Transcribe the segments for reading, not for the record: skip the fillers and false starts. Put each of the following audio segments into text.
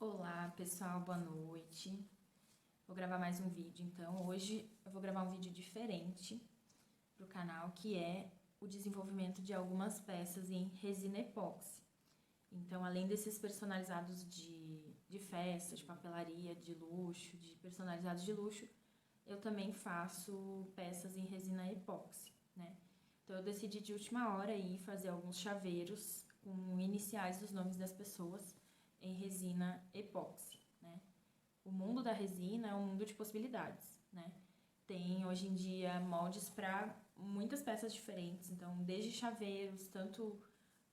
Olá pessoal, boa noite. Vou gravar mais um vídeo, então hoje eu vou gravar um vídeo diferente para o canal, que é o desenvolvimento de algumas peças em resina epóxi. Então, além desses personalizados de festa, de papelaria, de luxo, de personalizados de luxo, eu também faço peças em resina epóxi, né? Então eu decidi de última hora aí fazer alguns chaveiros com iniciais dos nomes das pessoas em resina epóxi, né? O mundo da resina é um mundo de possibilidades, né? Tem hoje em dia moldes para muitas peças diferentes, então desde chaveiros, tanto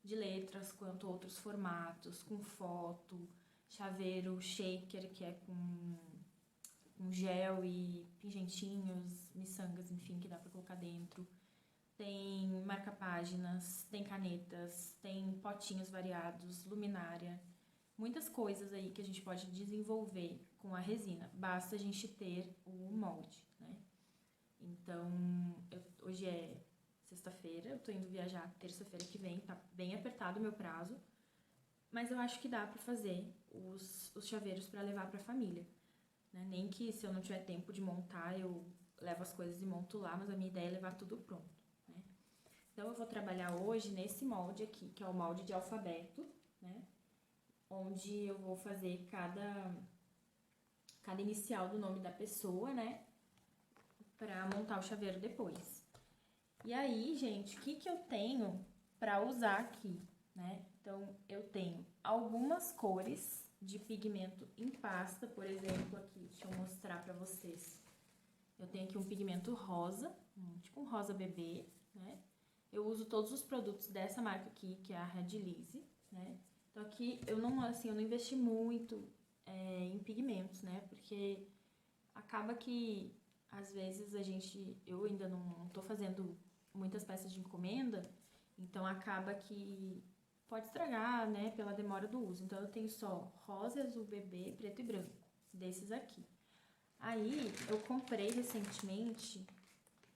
de letras quanto outros formatos, com foto, chaveiro shaker, que é com gel e pingentinhos, miçangas, enfim, que dá para colocar dentro. Tem marca-páginas, tem canetas, tem potinhos variados, luminária, muitas coisas aí que a gente pode desenvolver com a resina. Basta a gente ter o molde, né? Então, hoje é sexta-feira, eu tô indo viajar terça-feira que vem, tá bem apertado o meu prazo, mas eu acho que dá pra fazer os chaveiros pra levar pra família, né? Nem que se eu não tiver tempo de montar, eu levo as coisas e monto lá, mas a minha ideia é levar tudo pronto, né? Então, eu vou trabalhar hoje nesse molde aqui, que é o molde de alfabeto, né? Onde eu vou fazer cada inicial do nome da pessoa, né? Pra montar o chaveiro depois. E aí, gente, o que eu tenho pra usar aqui, né? Então, eu tenho algumas cores de pigmento em pasta, por exemplo, aqui, deixa eu mostrar pra vocês. Eu tenho aqui um pigmento rosa, tipo um rosa bebê, né? Eu uso todos os produtos dessa marca aqui, que é a Red Lise, né? Então aqui eu não investi muito em pigmentos, né? Porque acaba que às vezes eu ainda não tô fazendo muitas peças de encomenda, então acaba que pode estragar, né? Pela demora do uso. Então eu tenho só rosa, azul bebê, preto e branco, desses aqui. Aí eu comprei recentemente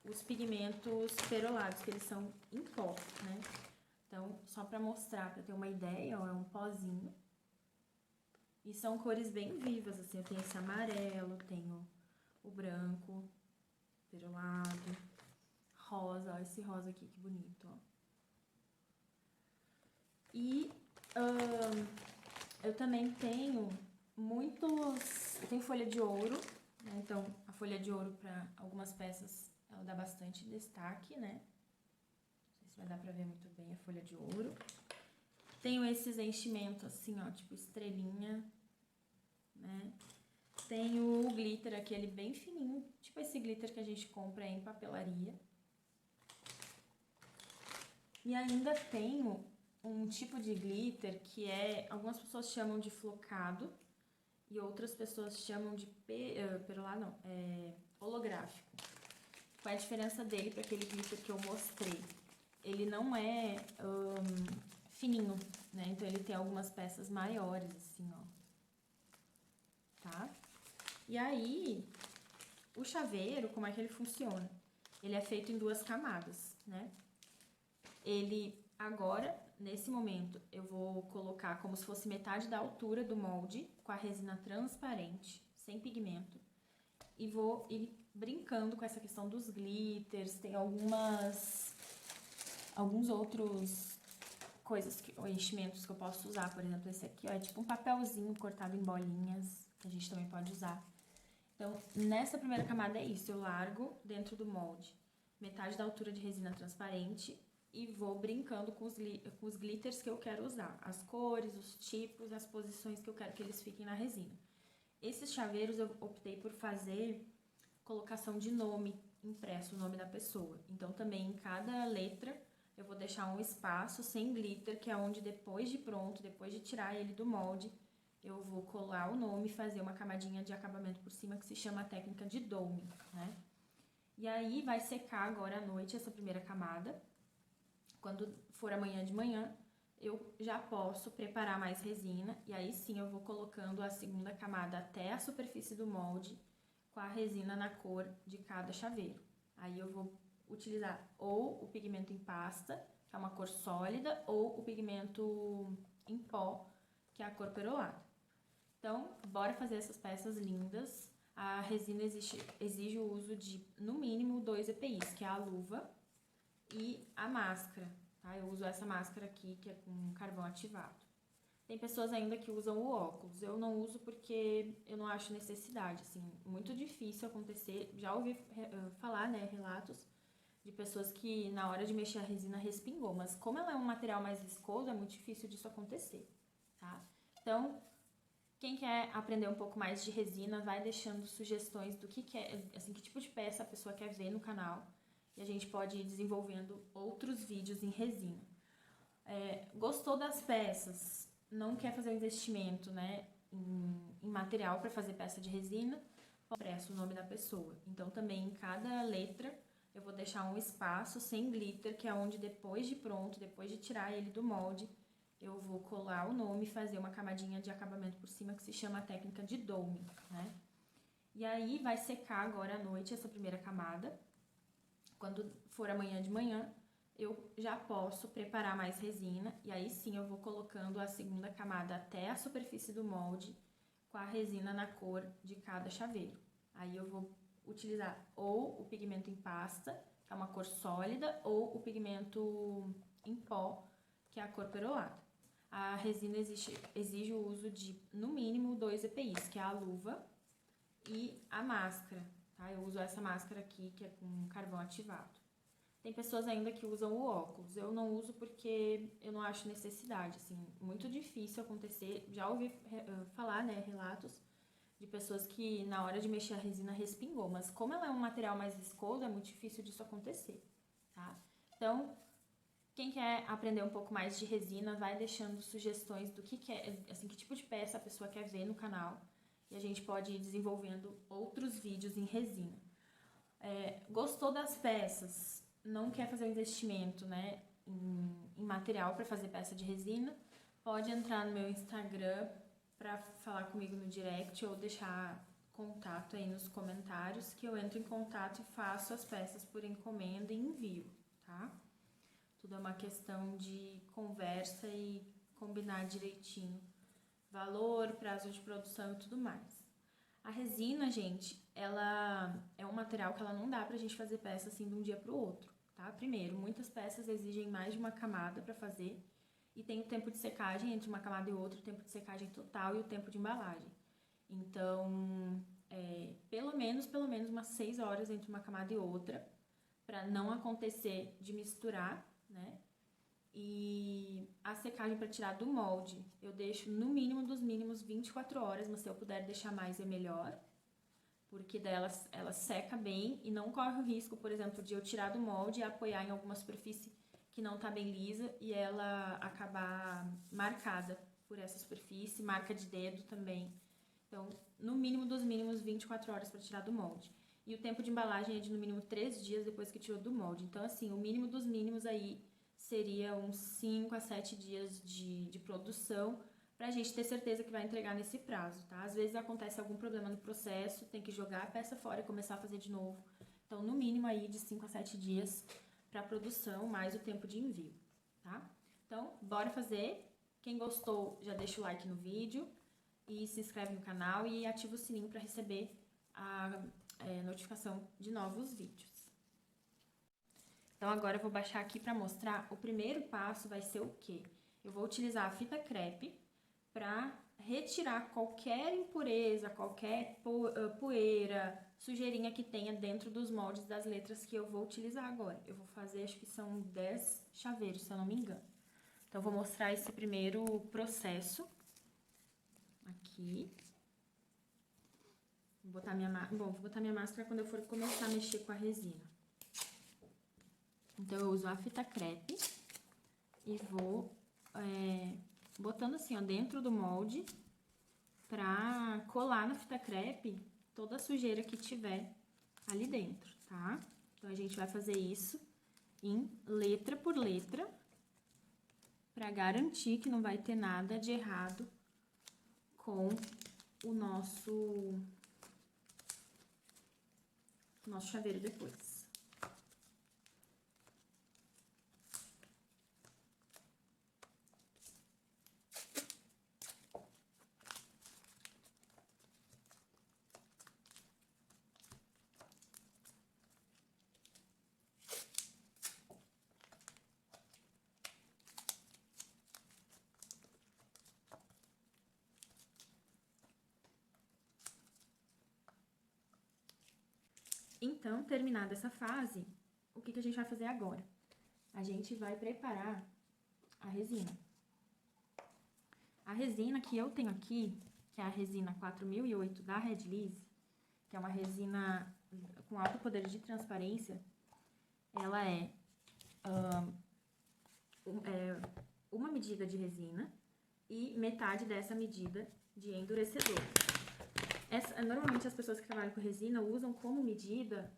os pigmentos perolados, que eles são em pó, né? Então, só pra mostrar, pra ter uma ideia, ó, é um pozinho. E são cores bem vivas, assim, eu tenho esse amarelo, tenho o branco, perolado, rosa, ó, esse rosa aqui, que bonito, ó. E eu também tenho eu tenho folha de ouro, né? Então, a folha de ouro pra algumas peças, ela dá bastante destaque, né? Não sei se vai dar pra ver muito bem a folha de ouro. Tenho esses enchimentos assim, ó, tipo estrelinha, né? Tenho o glitter, aquele bem fininho, tipo esse glitter que a gente compra em papelaria. E ainda tenho um tipo de glitter que algumas pessoas chamam de flocado e outras pessoas chamam de perolado, não, holográfico. Qual é a diferença dele para aquele glitter que eu mostrei? Ele não é fininho, né? Então ele tem algumas peças maiores, assim, ó. Tá? E aí, o chaveiro, como é que ele funciona? Ele é feito em duas camadas, né? Ele, agora, nesse momento, eu vou colocar como se fosse metade da altura do molde, com a resina transparente, sem pigmento. E vou ir brincando com essa questão dos glitters, tem alguns outros enchimentos que eu posso usar, por exemplo, esse aqui, ó, é tipo um papelzinho cortado em bolinhas, que a gente também pode usar. Então, nessa primeira camada é isso, eu largo dentro do molde metade da altura de resina transparente e vou brincando com os glitters que eu quero usar, as cores, os tipos, as posições que eu quero que eles fiquem na resina. Esses chaveiros eu optei por fazer colocação de nome impresso, o nome da pessoa. Então, também em cada letra eu vou deixar um espaço sem glitter, que é onde depois de pronto, depois de tirar ele do molde, eu vou colar o nome e fazer uma camadinha de acabamento por cima, que se chama a técnica de dome, né? E aí vai secar agora à noite essa primeira camada. Quando for amanhã de manhã, eu já posso preparar mais resina e aí sim eu vou colocando a segunda camada até a superfície do molde com a resina na cor de cada chaveiro. Aí eu vou utilizar ou o pigmento em pasta, que é uma cor sólida, ou o pigmento em pó, que é a cor perolada. Então, bora fazer essas peças lindas. A resina exige o uso de, no mínimo, 2 EPIs, que é a luva e a máscara, tá? Eu uso essa máscara aqui, que é com carvão ativado. Tem pessoas ainda que usam o óculos. Eu não uso porque eu não acho necessidade, assim, muito difícil acontecer. Já ouvi falar, né, relatos de pessoas que na hora de mexer a resina respingou, mas como ela é um material mais viscoso, é muito difícil disso acontecer, tá? Então, quem quer aprender um pouco mais de resina, vai deixando sugestões do que quer, assim, que tipo de peça a pessoa quer ver no canal, e a gente pode ir desenvolvendo outros vídeos em resina. Gostou das peças, não quer fazer um investimento, né, em material para fazer peça de resina, expresso o nome da pessoa. Então, também em cada letra eu vou deixar um espaço sem glitter, que é onde depois de pronto, depois de tirar ele do molde, eu vou colar o nome e fazer uma camadinha de acabamento por cima, que se chama a técnica de doming, né? E aí vai secar agora à noite essa primeira camada. Quando for amanhã de manhã, eu já posso preparar mais resina, e aí sim eu vou colocando a segunda camada até a superfície do molde, com a resina na cor de cada chaveiro. Aí eu vou utilizar ou o pigmento em pasta, que é uma cor sólida, ou o pigmento em pó, que é a cor perolada. A resina exige o uso de, no mínimo, 2 EPIs, que é a luva e a máscara, tá? Eu uso essa máscara aqui, que é com carvão ativado. Tem pessoas ainda que usam o óculos. Eu não uso porque eu não acho necessidade, assim, muito difícil acontecer. Já ouvi falar, né, relatos de pessoas que na hora de mexer a resina respingou, mas como ela é um material mais viscoso, é muito difícil disso acontecer, tá? Então, quem quer aprender um pouco mais de resina, vai deixando sugestões do que quer, assim, que tipo de peça a pessoa quer ver no canal, e a gente pode ir desenvolvendo outros vídeos em resina. Gostou das peças, não quer fazer um investimento, né, em material para fazer peça de resina, pode entrar no meu Instagram para falar comigo no direct ou deixar contato aí nos comentários, que eu entro em contato e faço as peças por encomenda e envio, tá? Tudo é uma questão de conversa e combinar direitinho valor, prazo de produção e tudo mais. A resina, gente, ela é um material que ela não dá pra gente fazer peça assim de um dia pro outro, tá? Primeiro, muitas peças exigem mais de uma camada para fazer e tem o tempo de secagem entre uma camada e outra, o tempo de secagem total e o tempo de embalagem. Então, pelo menos umas 6 horas entre uma camada e outra, para não acontecer de misturar, né? E a secagem para tirar do molde, eu deixo no mínimo dos mínimos 24 horas, mas se eu puder deixar mais é melhor, porque daí ela seca bem e não corre o risco, por exemplo, de eu tirar do molde e apoiar em alguma superfície que não tá bem lisa e ela acabar marcada por essa superfície, marca de dedo também. Então, no mínimo dos mínimos 24 horas para tirar do molde. E o tempo de embalagem é de no mínimo 3 dias depois que tirou do molde. Então, assim, o mínimo dos mínimos aí seria uns 5 a 7 dias de produção pra gente ter certeza que vai entregar nesse prazo, tá? Às vezes acontece algum problema no processo, tem que jogar a peça fora e começar a fazer de novo. Então, no mínimo aí de 5 a 7 dias para produção, mais o tempo de envio, tá? Então, bora fazer. Quem gostou, já deixa o like no vídeo e se inscreve no canal e ativa o sininho para receber a notificação de novos vídeos. Então, agora eu vou baixar aqui para mostrar. O primeiro passo vai ser o quê? Eu vou utilizar a fita crepe para retirar qualquer impureza, qualquer poeira, sujeirinha que tenha dentro dos moldes das letras que eu vou utilizar agora. Eu vou fazer, acho que são 10 chaveiros, se eu não me engano. Então, eu vou mostrar esse primeiro processo aqui. Vou botar minha máscara quando eu for começar a mexer com a resina. Então, eu uso a fita crepe e vou botando assim, ó, dentro do molde pra colar na fita crepe toda a sujeira que tiver ali dentro, tá? Então, a gente vai fazer isso em letra por letra pra garantir que não vai ter nada de errado com o nosso chaveiro depois. Então, terminada essa fase, o que a gente vai fazer agora? A gente vai preparar a resina. A resina que eu tenho aqui, que é a resina 4008 da Redlise, que é uma resina com alto poder de transparência, ela é uma medida de resina e metade dessa medida de endurecedor. Normalmente as pessoas que trabalham com resina usam como medida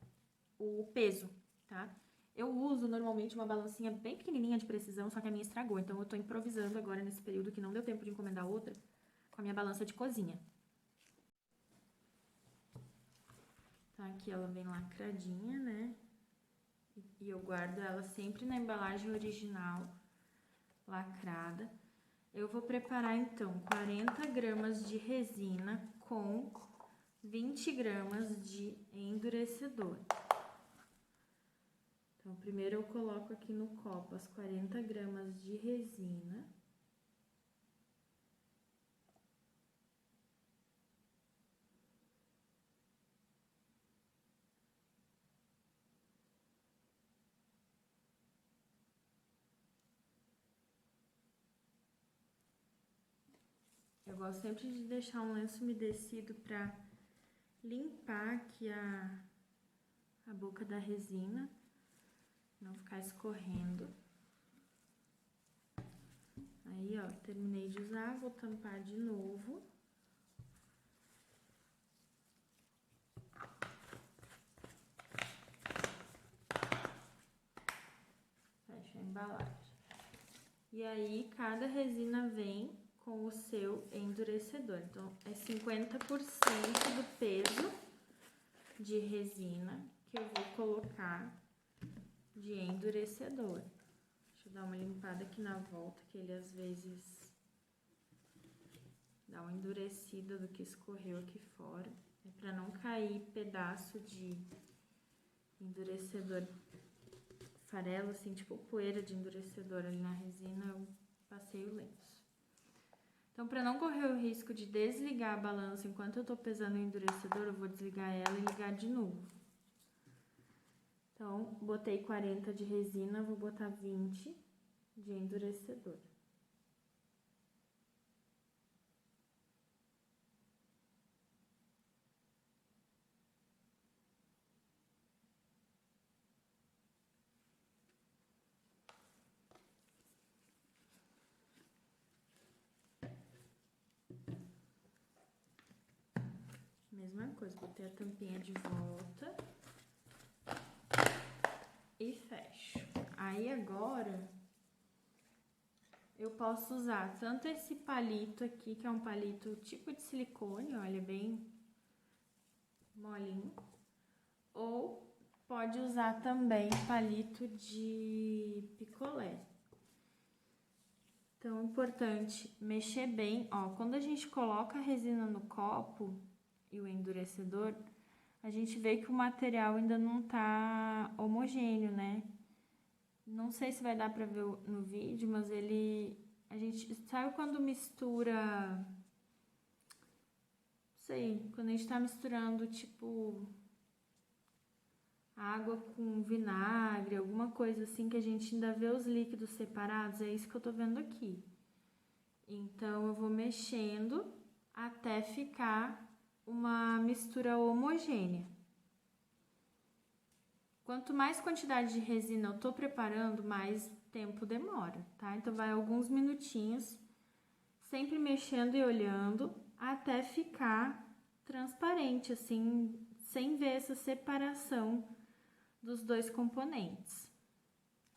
o peso, tá? Eu uso normalmente uma balancinha bem pequenininha de precisão, só que a minha estragou, então eu tô improvisando agora nesse período que não deu tempo de encomendar outra, com a minha balança de cozinha. Então aqui ela vem lacradinha, né? E eu guardo ela sempre na embalagem original, lacrada. Eu vou preparar então 40 gramas de resina com 20 gramas de endurecedor. Então, primeiro eu coloco aqui no copo as 40 gramas de resina. Eu gosto sempre de deixar um lenço umedecido para limpar aqui a boca da resina, não ficar escorrendo. Aí, ó, terminei de usar, vou tampar de novo. Fecha a embalagem. E aí, cada resina vem com o seu endurecedor. Então, é 50% do peso de resina que eu vou colocar de endurecedor. Deixa eu dar uma limpada aqui na volta, que ele às vezes dá uma endurecida do que escorreu aqui fora. É pra não cair pedaço de endurecedor, farelo, assim, tipo poeira de endurecedor ali na resina, eu passei o lenço. Então, para não correr o risco de desligar a balança enquanto eu tô pesando o endurecedor, eu vou desligar ela e ligar de novo. Então, botei 40 de resina, vou botar 20 de endurecedor. Mesma coisa, botei a tampinha de volta e fecho. Aí agora eu posso usar tanto esse palito aqui, que é um palito tipo de silicone, olha, é bem molinho, ou pode usar também palito de picolé. Então, é importante mexer bem, ó, quando a gente coloca a resina no copo e o endurecedor, a gente vê que o material ainda não tá homogêneo, né? Não sei se vai dar pra ver no vídeo, mas a gente, sabe quando mistura, sei, quando a gente tá misturando, tipo, água com vinagre, alguma coisa assim, que a gente ainda vê os líquidos separados, é isso que eu tô vendo aqui. Então, eu vou mexendo até ficar uma mistura homogênea. Quanto mais quantidade de resina eu tô preparando, mais tempo demora, tá? Então, vai alguns minutinhos, sempre mexendo e olhando, até ficar transparente, assim, sem ver essa separação dos dois componentes.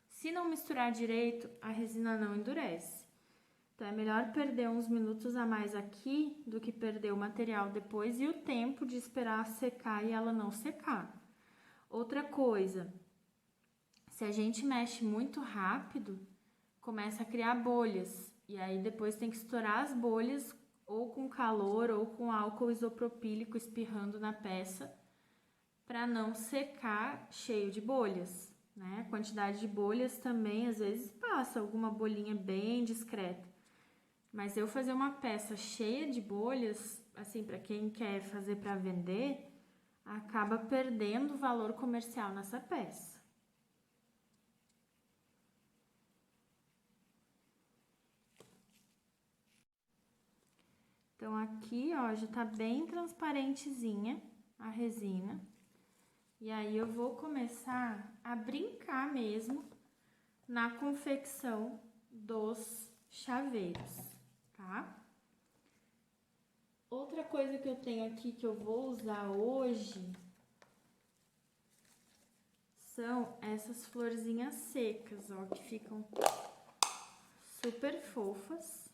Se não misturar direito, a resina não endurece. Então, é melhor perder uns minutos a mais aqui do que perder o material depois e o tempo de esperar secar e ela não secar. Outra coisa, se a gente mexe muito rápido, começa a criar bolhas. E aí depois tem que estourar as bolhas ou com calor ou com álcool isopropílico espirrando na peça para não secar cheio de bolhas, né? A quantidade de bolhas também às vezes passa alguma bolinha bem discreta. Mas eu fazer uma peça cheia de bolhas, assim, para quem quer fazer para vender, acaba perdendo o valor comercial nessa peça. Então, aqui, ó, já tá bem transparentezinha a resina. E aí, eu vou começar a brincar mesmo na confecção dos chaveiros, tá? Outra coisa que eu tenho aqui que eu vou usar hoje são essas florzinhas secas, ó, que ficam super fofas,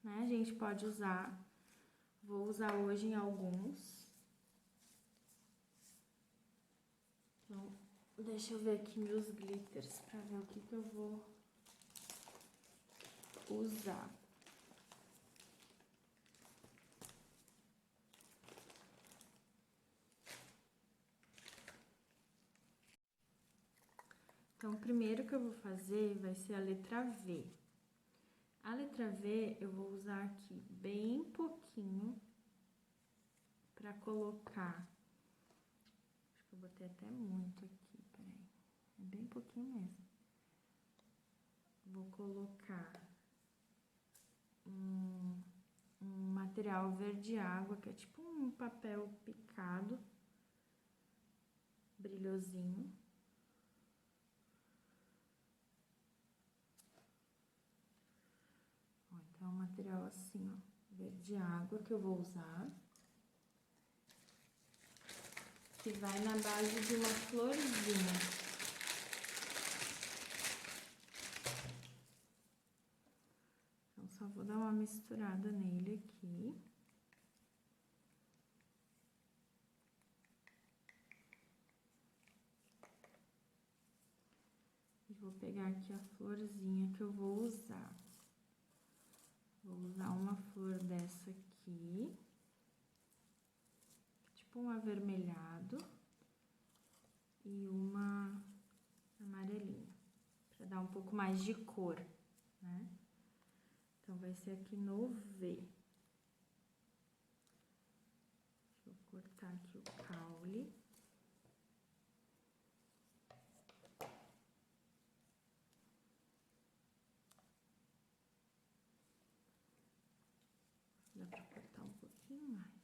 né? A gente pode usar, vou usar hoje em alguns. Então, deixa eu ver aqui meus glitters pra ver o que eu vou usar. Então, o primeiro que eu vou fazer vai ser a letra V. A letra V eu vou usar aqui bem pouquinho pra colocar. Acho que eu botei até muito aqui, peraí. É bem pouquinho mesmo. Vou colocar um material verde água, que é tipo um papel picado, brilhosinho. Ó, então, é um material assim, ó, verde água que eu vou usar. Que vai na base de uma florzinha. Então, só vou dar uma misturada nele aqui. E vou pegar aqui a florzinha que eu vou usar. Vou usar uma flor dessa aqui. Tipo um avermelhado. E uma amarelinha. Pra dar um pouco mais de cor, né? Então, vai ser aqui no V. Deixa eu cortar aqui o caule. Dá pra cortar um pouquinho mais.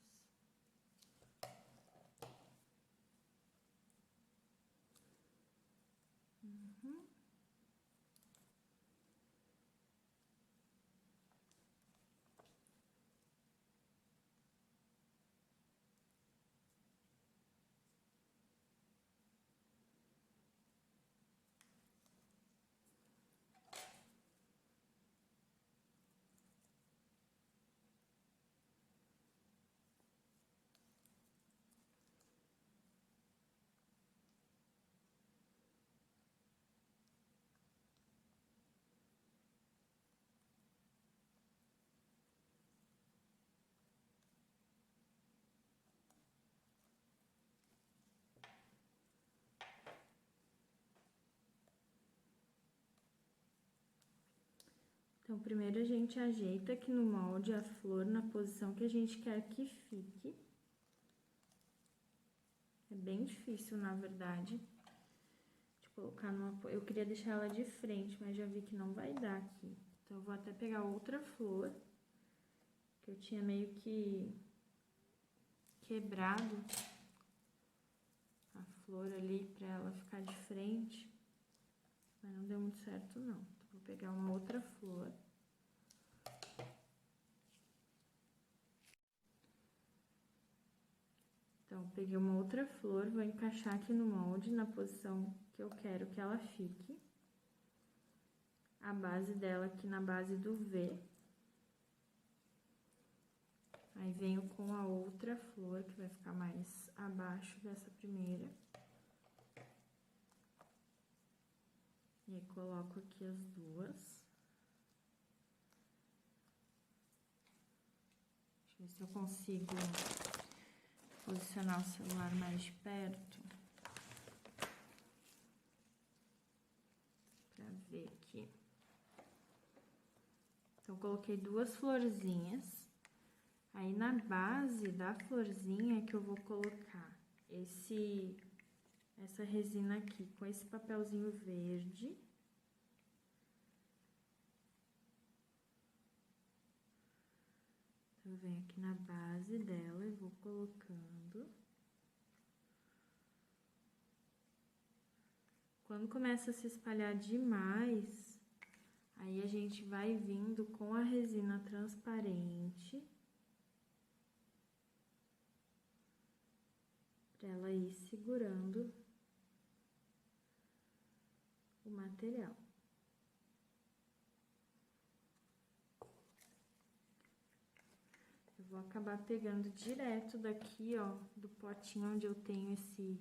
Então, primeiro a gente ajeita aqui no molde a flor na posição que a gente quer que fique. É bem difícil, na verdade, de colocar numa... Eu queria deixar ela de frente, mas já vi que não vai dar aqui. Então, eu vou até pegar outra flor, que eu tinha meio que quebrado a flor ali pra ela ficar de frente, mas não deu muito certo, não. Então, vou pegar uma outra flor. Então, peguei uma outra flor, vou encaixar aqui no molde, na posição que eu quero que ela fique. A base dela aqui na base do V. Aí, venho com a outra flor, que vai ficar mais abaixo dessa primeira. E aí, coloco aqui as duas. Deixa eu ver se eu consigo posicionar o celular mais de perto. Pra ver aqui. Então, coloquei duas florzinhas. Aí, na base da florzinha que eu vou colocar essa resina aqui com esse papelzinho verde. Eu venho aqui na base dela e vou colocando. Quando começa a se espalhar demais, aí a gente vai vindo com a resina transparente para ela ir segurando o material. Eu vou acabar pegando direto daqui, ó, do potinho onde eu tenho esse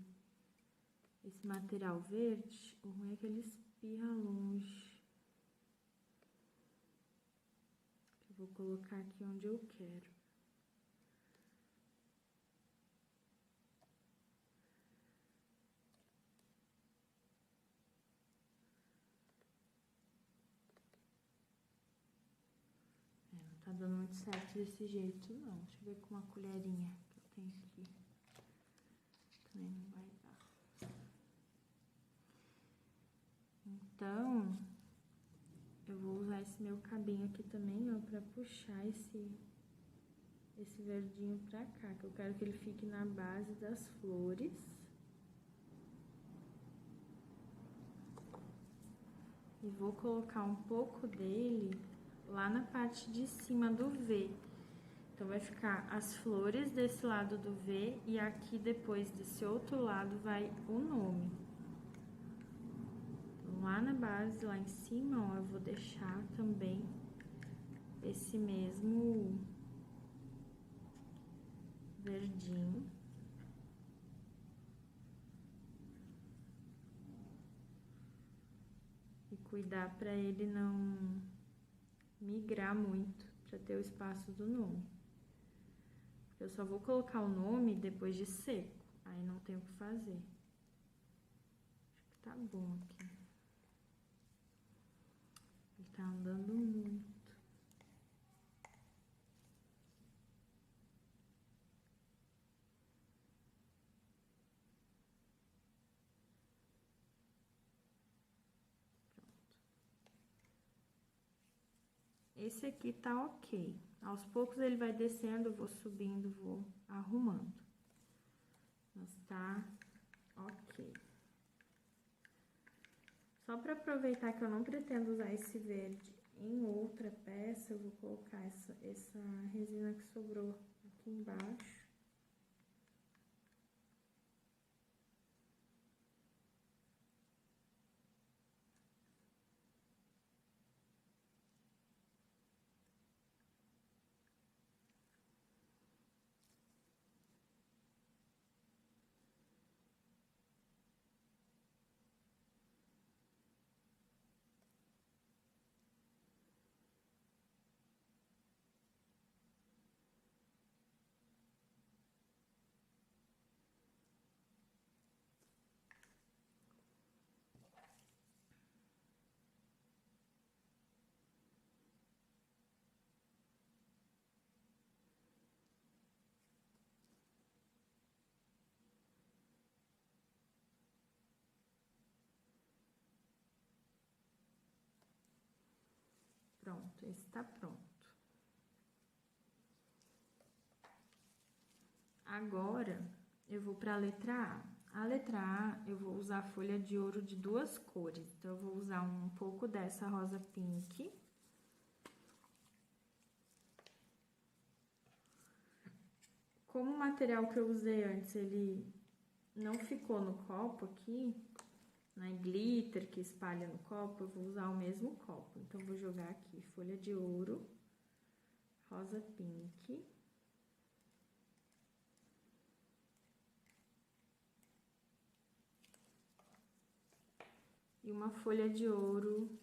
material verde. O ruim é que ele espirra longe. Eu vou colocar aqui onde eu quero. Não tá dando muito certo desse jeito, não. Deixa eu ver com uma colherinha que eu tenho aqui. Também não vai dar. Então, eu vou usar esse meu cabinho aqui também, ó, pra puxar esse verdinho pra cá, que eu quero que ele fique na base das flores. E vou colocar um pouco dele lá na parte de cima do V. Então, vai ficar as flores desse lado do V e aqui depois desse outro lado vai o nome. Então, lá na base, lá em cima, ó, eu vou deixar também esse mesmo verdinho. E cuidar para ele não migrar muito, para ter o espaço do nome. Eu só vou colocar o nome depois de seco, aí não tem o que fazer. Acho que tá bom aqui. Ele tá andando muito. Esse aqui tá ok. Aos poucos ele vai descendo, eu vou subindo, vou arrumando. Mas tá ok. Só para aproveitar que eu não pretendo usar esse verde em outra peça, eu vou colocar essa resina que sobrou aqui embaixo. Pronto, esse tá pronto. Agora, eu vou para a letra A. A letra A, eu vou usar folha de ouro de 2 cores. Então, eu vou usar um pouco dessa rosa pink. Como o material que eu usei antes, ele não ficou no copo aqui, né, glitter que espalha no copo, eu vou usar o mesmo copo. Então, vou jogar aqui folha de ouro, rosa pink. E uma folha de ouro,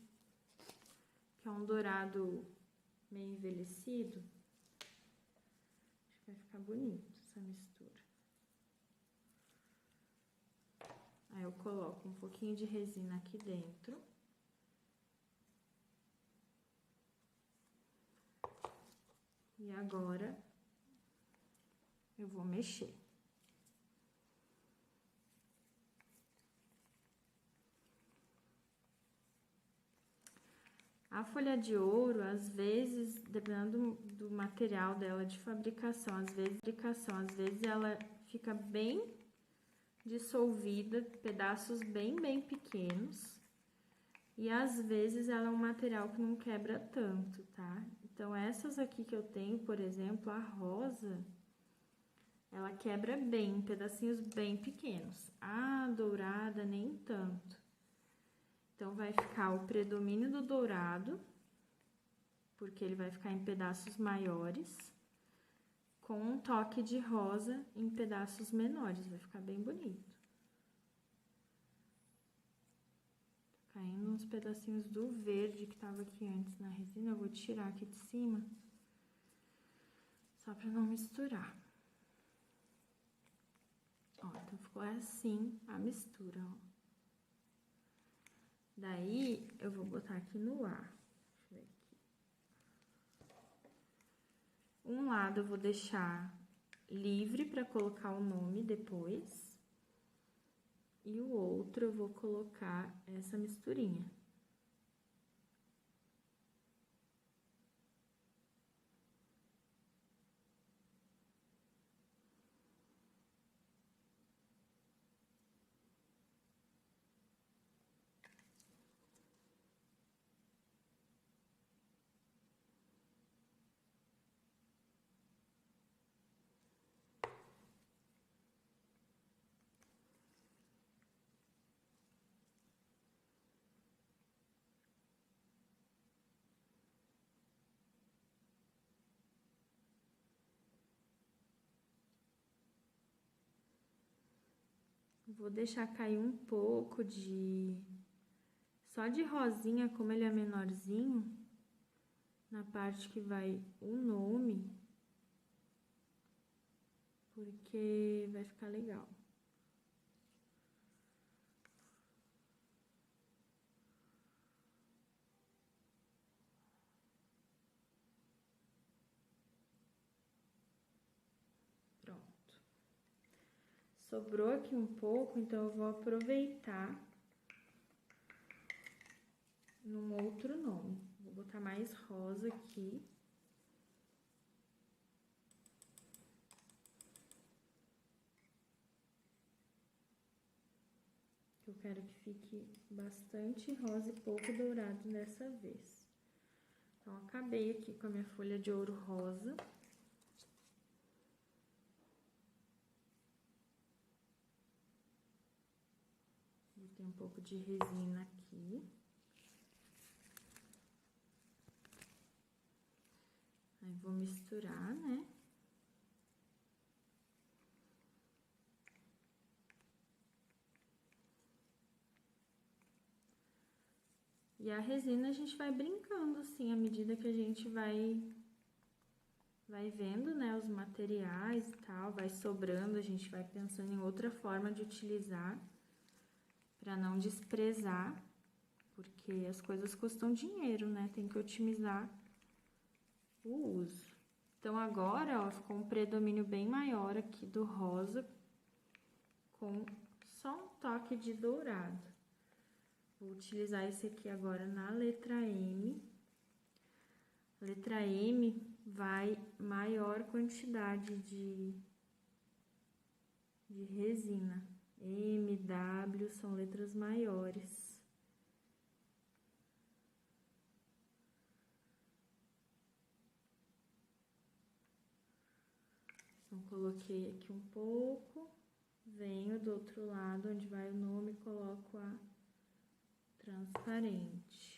que é um dourado meio envelhecido. Acho que vai ficar bonito essa mistura. Aí, eu coloco um pouquinho de resina aqui dentro. E agora, eu vou mexer. A folha de ouro, às vezes, dependendo do material dela de fabricação, às vezes ela fica bem dissolvida, pedaços bem pequenos. E às vezes ela é um material que não quebra tanto, tá? Então, essas aqui que eu tenho, por exemplo, a rosa, ela quebra bem, pedacinhos bem pequenos. A dourada, nem tanto. Então, vai ficar o predomínio do dourado, porque ele vai ficar em pedaços maiores, com um toque de rosa em pedaços menores, vai ficar bem bonito. Caindo uns pedacinhos do verde que tava aqui antes na resina, eu vou tirar aqui de cima, só pra não misturar. Ó, então ficou assim a mistura, ó. Daí, eu vou botar aqui no ar. Deixa eu ver aqui. Um lado eu vou deixar livre pra colocar o nome depois. E o outro eu vou colocar essa misturinha. Vou deixar cair um pouco só de rosinha, como ele é menorzinho, na parte que vai o nome, porque vai ficar legal. Pronto. Sobrou aqui um pouco, então eu vou aproveitar num outro nome. Vou botar mais rosa aqui. Eu quero que fique bastante rosa e pouco dourado dessa vez. Então, acabei aqui com a minha folha de ouro rosa. Botei um pouco de resina aqui. Aí, vou misturar, né? E a resina a gente vai brincando, assim, à medida que a gente vai vendo, né, os materiais e tal, vai sobrando, a gente vai pensando em outra forma de utilizar, para não desprezar, porque as coisas custam dinheiro, né, tem que otimizar o uso. Então, agora, ó, ficou um predomínio bem maior aqui do rosa, com só um toque de dourado. Vou utilizar esse aqui agora na letra M. A letra M vai maior quantidade de resina. M, W são letras maiores. Então, coloquei aqui um pouco, venho do outro lado, onde vai o nome, coloco a transparente.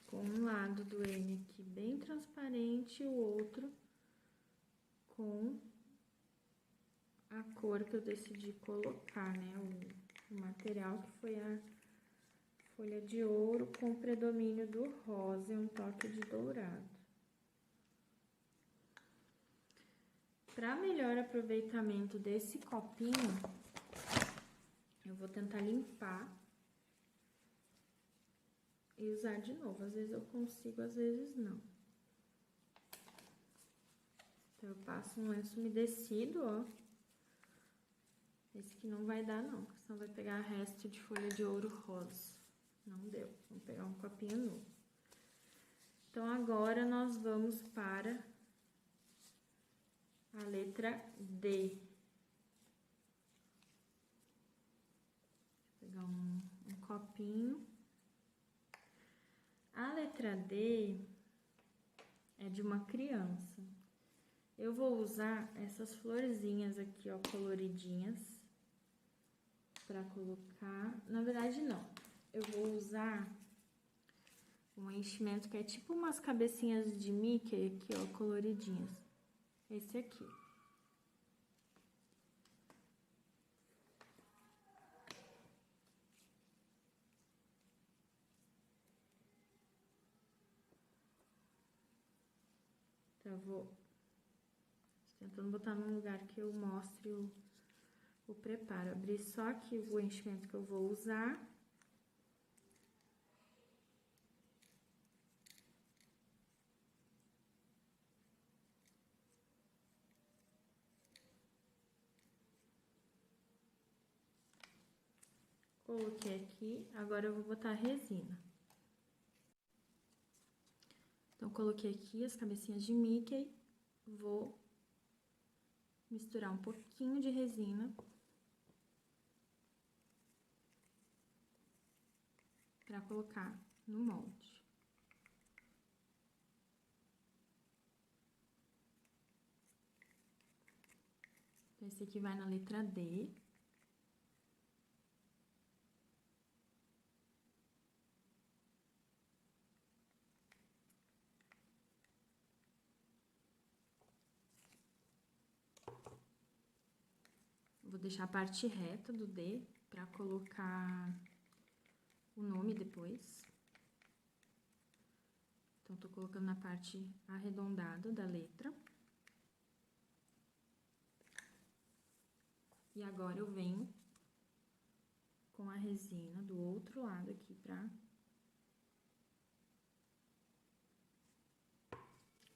Com um lado do N aqui bem transparente e o outro com a cor que eu decidi colocar, né, o material, que foi a folha de ouro com predomínio do rosa e um toque de dourado. Para melhor aproveitamento desse copinho, eu vou tentar limpar e usar de novo. Às vezes eu consigo, às vezes não. Então, eu passo um lenço umedecido, ó. Esse aqui não vai dar não, porque senão vai pegar resto de folha de ouro rosa. Não deu. Vamos pegar um copinho novo. Então, agora nós vamos para a letra D. Vou pegar um copinho. A letra D é de uma criança. Eu vou usar essas florzinhas aqui, ó, coloridinhas, pra colocar. Na verdade, não. Eu vou usar um enchimento que é tipo umas cabecinhas de Mickey aqui, ó, coloridinhas. Esse aqui. Então, eu vou tentando botar num lugar que eu mostre o preparo. Abrir só aqui o enchimento que eu vou usar. Coloquei aqui, agora eu vou botar a resina. Então, coloquei aqui as cabecinhas de Mickey, vou misturar um pouquinho de resina para colocar no molde. Então, esse aqui vai na letra D. Vou deixar a parte reta do D para colocar o nome depois. Então, tô colocando na parte arredondada da letra. E agora eu venho com a resina do outro lado aqui pra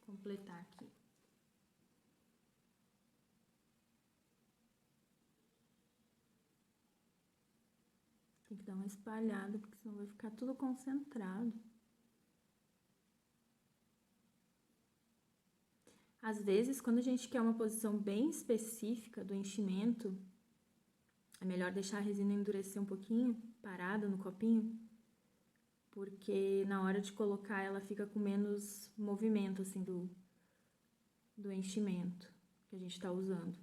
completar aqui. Tem que dar uma espalhada, porque senão vai ficar tudo concentrado. Às vezes, quando a gente quer uma posição bem específica do enchimento, é melhor deixar a resina endurecer um pouquinho, parada no copinho, porque na hora de colocar ela fica com menos movimento, assim, do enchimento que a gente tá usando.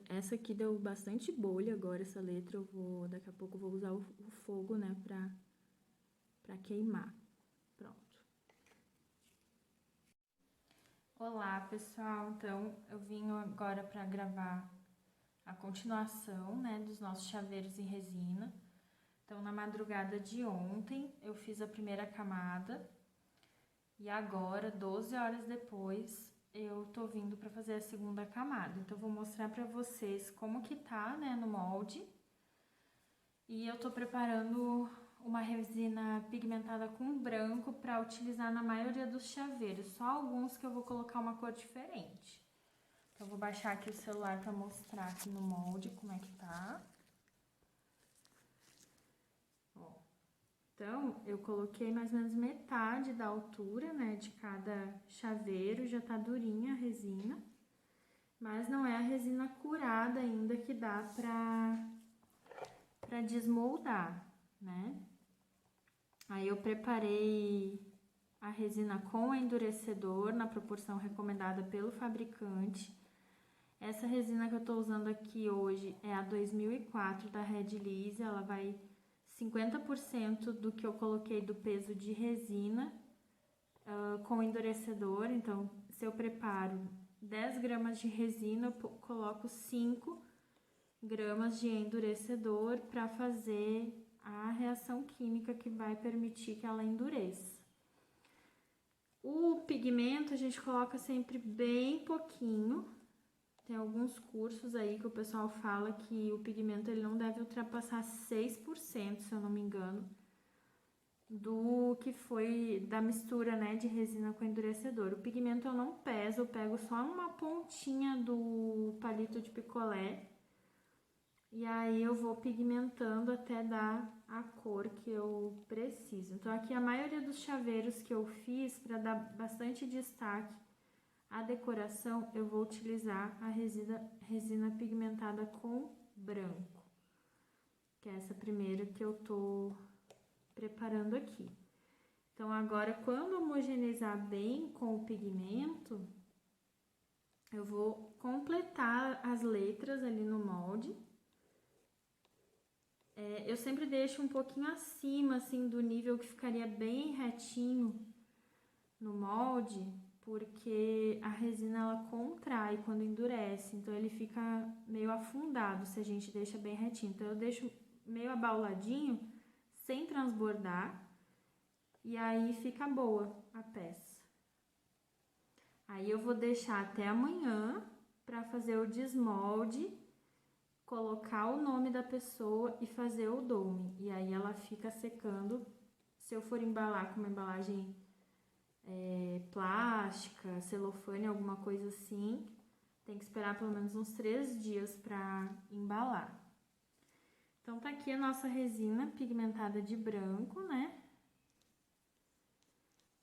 Essa aqui deu bastante bolha agora, essa letra, daqui a pouco eu vou usar o fogo, né, pra queimar. Pronto. Olá, pessoal, então eu vim agora pra gravar a continuação, né, dos nossos chaveiros em resina. Então, na madrugada de ontem, eu fiz a primeira camada e agora, 12 horas depois, eu tô vindo pra fazer a segunda camada. Então, eu vou mostrar pra vocês como que tá, né, no molde. E eu tô preparando uma resina pigmentada com branco pra utilizar na maioria dos chaveiros, só alguns que eu vou colocar uma cor diferente. Então, eu vou baixar aqui o celular pra mostrar aqui no molde como é que tá. Ó. Então, eu coloquei mais ou menos metade da altura, né, de cada chaveiro, já tá durinha a resina, mas não é a resina curada ainda que dá pra desmoldar, né? Aí eu preparei a resina com endurecedor na proporção recomendada pelo fabricante. Essa resina que eu tô usando aqui hoje é a 2004 da Red Lise, ela vai 50% do que eu coloquei do peso de resina com endurecedor. Então, se eu preparo 10 gramas de resina, eu coloco 5 gramas de endurecedor para fazer a reação química que vai permitir que ela endureça. O pigmento a gente coloca sempre bem pouquinho. Tem alguns cursos aí que o pessoal fala que o pigmento ele não deve ultrapassar 6%, se eu não me engano, do que foi da mistura, né, de resina com endurecedor. O pigmento eu não peso, eu pego só uma pontinha do palito de picolé e aí eu vou pigmentando até dar a cor que eu preciso. Então aqui a maioria dos chaveiros que eu fiz, para dar bastante destaque à decoração, eu vou utilizar a resina pigmentada com branco, que é essa primeira que eu tô preparando aqui. Então agora, quando homogeneizar bem com o pigmento, eu vou completar as letras ali no molde. Eu sempre deixo um pouquinho acima, assim, do nível que ficaria bem retinho no molde, porque a resina, ela contrai quando endurece, então ele fica meio afundado se a gente deixa bem retinho. Então eu deixo meio abauladinho, sem transbordar, e aí fica boa a peça. Aí eu vou deixar até amanhã para fazer o desmolde, colocar o nome da pessoa e fazer o dome. E aí ela fica secando. Se eu for embalar com uma embalagem plástica, celofane, alguma coisa assim, tem que esperar pelo menos uns 3 dias para embalar. Então tá aqui a nossa resina pigmentada de branco, né?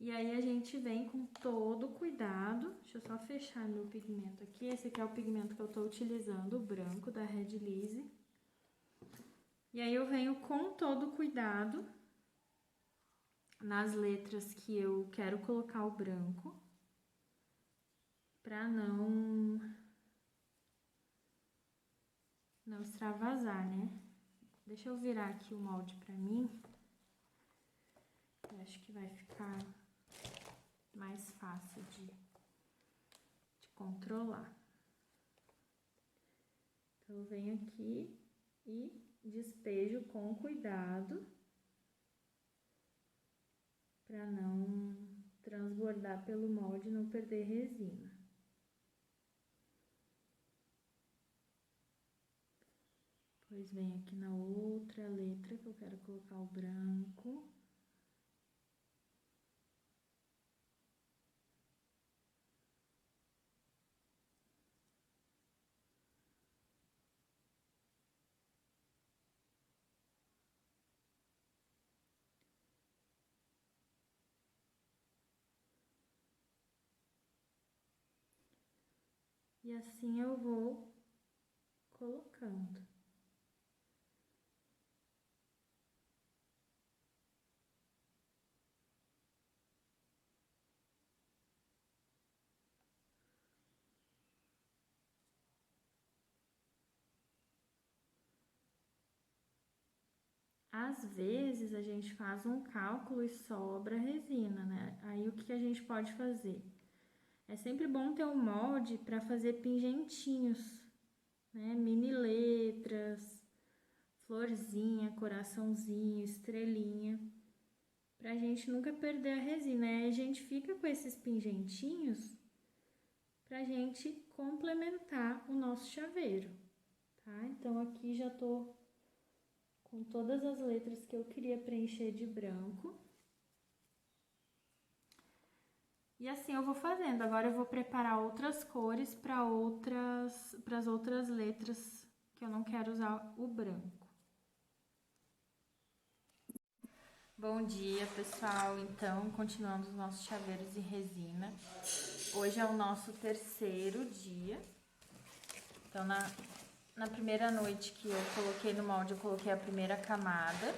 E aí a gente vem com todo cuidado. Deixa eu só fechar meu pigmento aqui. Esse aqui é o pigmento que eu tô utilizando, o branco da Red Lise. E aí eu venho com todo cuidado nas letras que eu quero colocar o branco, pra não extravasar, né? Deixa eu virar aqui o molde pra mim. Eu acho que vai ficar mais fácil de controlar. Então, eu venho aqui e despejo com cuidado para não transbordar pelo molde e não perder resina. Depois venho aqui na outra letra que eu quero colocar o branco. E assim eu vou colocando. Às vezes a gente faz um cálculo e sobra resina, né? Aí o que a gente pode fazer? É sempre bom ter um molde para fazer pingentinhos, né? Mini letras, florzinha, coraçãozinho, estrelinha, pra gente nunca perder a resina. Aí a gente fica com esses pingentinhos pra gente complementar o nosso chaveiro, tá? Então aqui já tô com todas as letras que eu queria preencher de branco. E assim eu vou fazendo. Agora eu vou preparar outras cores para as outras letras que eu não quero usar o branco. Bom dia, pessoal. Então, continuando os nossos chaveiros em resina. Hoje é o nosso 3º dia. Então, na primeira noite que eu coloquei no molde, eu coloquei a primeira camada.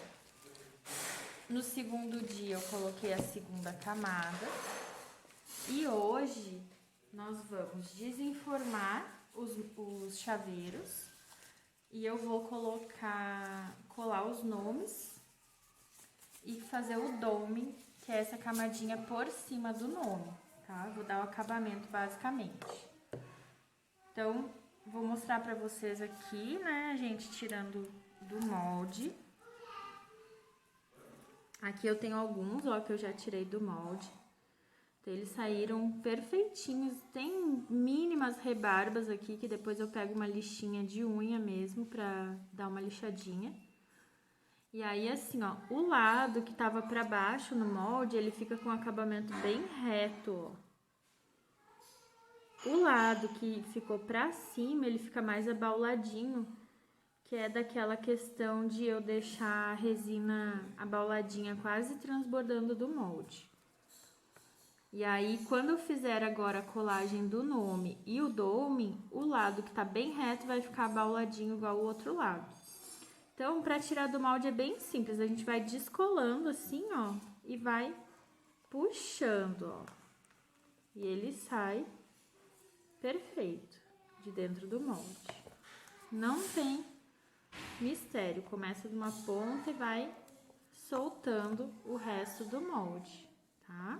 No segundo dia, eu coloquei a segunda camada. E hoje, nós vamos desenformar os chaveiros. E eu vou colar os nomes e fazer o dome, que é essa camadinha por cima do nome, tá? Vou dar o acabamento basicamente. Então, vou mostrar pra vocês aqui, né, a gente tirando do molde. Aqui eu tenho alguns, ó, que eu já tirei do molde. Então, eles saíram perfeitinhos. Tem mínimas rebarbas aqui, que depois eu pego uma lixinha de unha mesmo pra dar uma lixadinha. E aí, assim, ó, o lado que tava pra baixo no molde, ele fica com um acabamento bem reto, ó. O lado que ficou pra cima, ele fica mais abauladinho, que é daquela questão de eu deixar a resina abauladinha quase transbordando do molde. E aí, quando eu fizer agora a colagem do nome e o dome, o lado que tá bem reto vai ficar abauladinho igual o outro lado. Então, pra tirar do molde é bem simples, a gente vai descolando assim, ó, e vai puxando, ó. E ele sai perfeito de dentro do molde. Não tem mistério, começa de uma ponta e vai soltando o resto do molde, tá?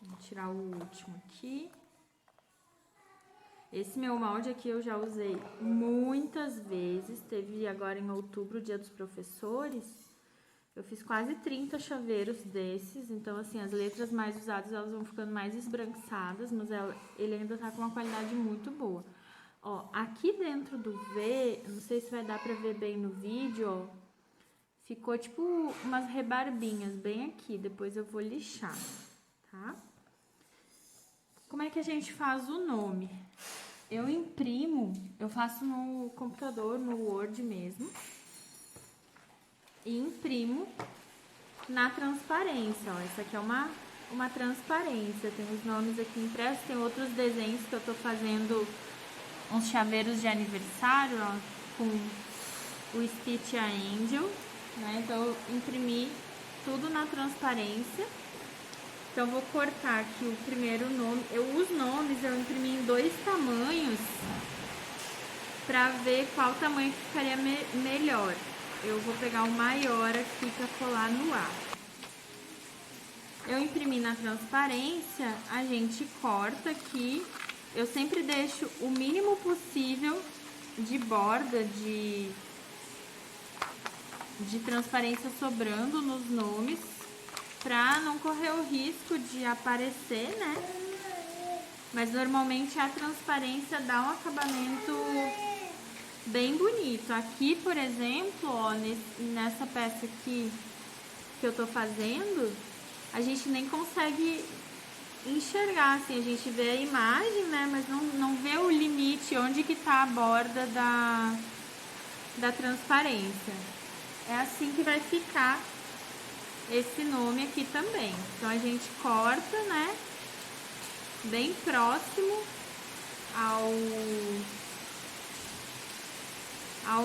Vou tirar o último aqui. Esse meu molde aqui eu já usei muitas vezes, teve agora em outubro o Dia dos Professores. Eu fiz quase 30 chaveiros desses, então assim, as letras mais usadas elas vão ficando mais esbranquiçadas, mas ele ainda tá com uma qualidade muito boa. Ó, aqui dentro do V, não sei se vai dar pra ver bem no vídeo, ó, ficou tipo umas rebarbinhas bem aqui, depois eu vou lixar, tá? Como é que a gente faz o nome? Eu imprimo, eu faço no computador, no Word mesmo. E imprimo na transparência, ó. Essa aqui é uma transparência. Tem os nomes aqui impressos, tem outros desenhos que eu tô fazendo, uns chaveiros de aniversário, ó, com o Stitch Angel, né? Então eu imprimi tudo na transparência. Então, vou cortar aqui o primeiro nome. Os nomes eu imprimi em 2 tamanhos pra ver qual tamanho que ficaria melhor. Eu vou pegar o maior aqui pra colar no ar. Eu imprimi na transparência, a gente corta aqui. Eu sempre deixo o mínimo possível de borda de transparência sobrando nos nomes, pra não correr o risco de aparecer, né? Mas normalmente a transparência dá um acabamento bem bonito. Aqui, por exemplo, ó, nessa peça aqui que eu tô fazendo, a gente nem consegue enxergar, assim, a gente vê a imagem, né? Mas não vê o limite, onde que tá a borda da transparência. É assim que vai ficar esse nome aqui também. Então, a gente corta, né, bem próximo ao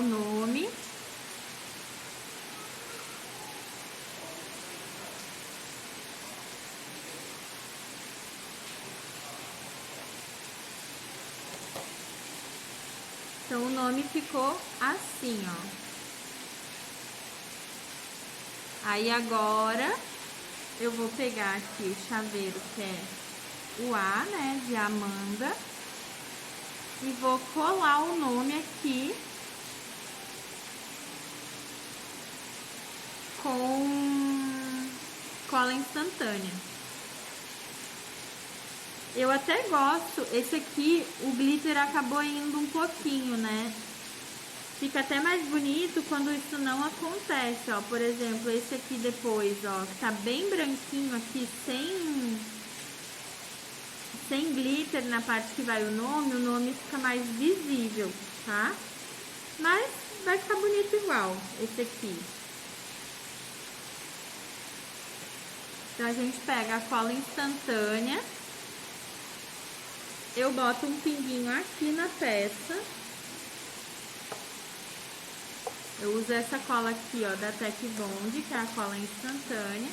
nome. Então, o nome ficou assim, ó. Aí, agora, eu vou pegar aqui o chaveiro, que é o A, né, de Amanda, e vou colar o nome aqui com cola instantânea. Eu até gosto, esse aqui, o glitter acabou indo um pouquinho, né? Fica até mais bonito quando isso não acontece, ó. Por exemplo, esse aqui depois, ó, que tá bem branquinho aqui, sem glitter na parte que vai o nome fica mais visível, tá? Mas vai ficar bonito igual, esse aqui. Então, a gente pega a cola instantânea, eu boto um pinguinho aqui na peça. Eu uso essa cola aqui, ó, da Tech Bond, que é a cola instantânea.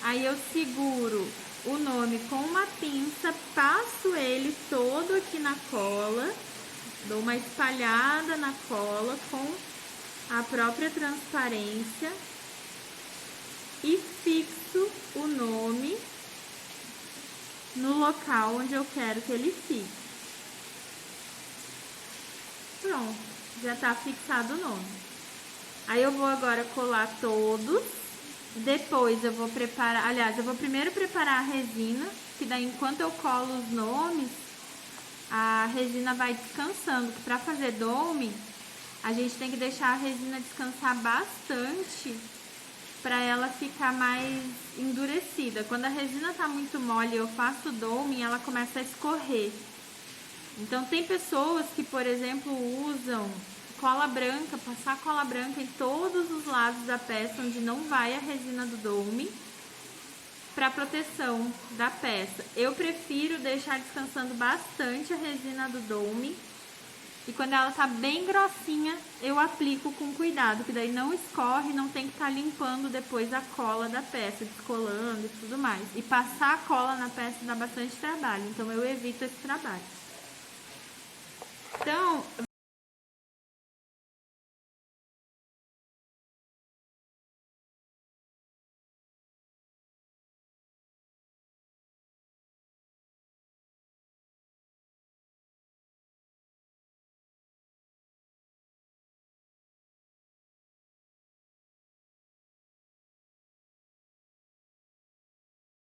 Aí eu seguro o nome com uma pinça, passo ele todo aqui na cola, dou uma espalhada na cola com a própria transparência. e fixo o nome no local onde eu quero que ele fique. Pronto, já tá fixado o nome. Aí eu vou agora colar todos. Depois eu vou preparar, aliás, eu vou primeiro preparar a resina, que daí enquanto eu colo os nomes, a resina vai descansando, que para fazer dome, a gente tem que deixar a resina descansar bastante para ela ficar mais endurecida. Quando a resina tá muito mole e eu faço dome, ela começa a escorrer. Então tem pessoas que, por exemplo, usam cola branca, passar cola branca em todos os lados da peça onde não vai a resina do dome, para proteção da peça. Eu prefiro deixar descansando bastante a resina do dome, e quando ela tá bem grossinha, eu aplico com cuidado, que daí não escorre, não tem que estar limpando depois a cola da peça, descolando e tudo mais. E passar a cola na peça dá bastante trabalho, então eu evito esse trabalho. Então,